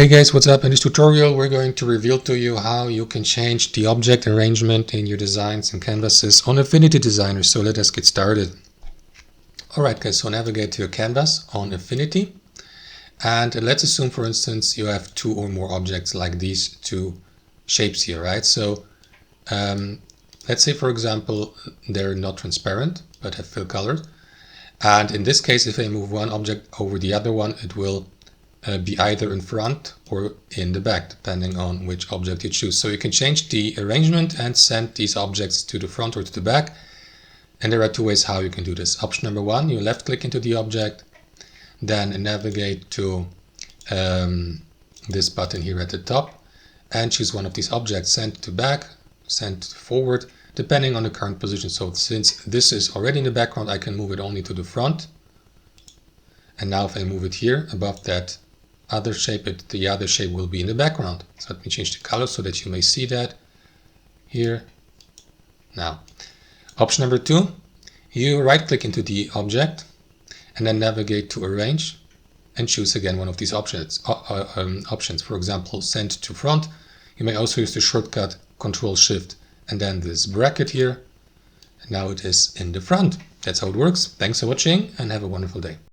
Hey guys, what's up? In this tutorial we're going to reveal to you how you can change the object arrangement in your designs and canvases on Affinity Designer. So let us get started. Alright guys, so navigate to your canvas on Affinity, and let's assume for instance you have two or more objects like these two shapes here, right? So let's say for example they're not transparent but have fill colored, and in this case if I move one object over the other one it will be either in front or in the back, depending on which object you choose. So you can change the arrangement and send these objects to the front or to the back. And there are two ways how you can do this. Option number one, you left click into the object, then navigate to this button here at the top and choose one of these objects, send to back, send forward, depending on the current position. So since this is already in the background, I can move it only to the front. And now if I move it here above that other shape, the other shape will be in the background. So let me change the color so that you may see that here. Now, option number two, you right click into the object and then navigate to arrange and choose again one of these options. For example, send to front. You may also use the shortcut Control Shift and then this bracket here. And now it is in the front. That's how it works. Thanks for watching and have a wonderful day.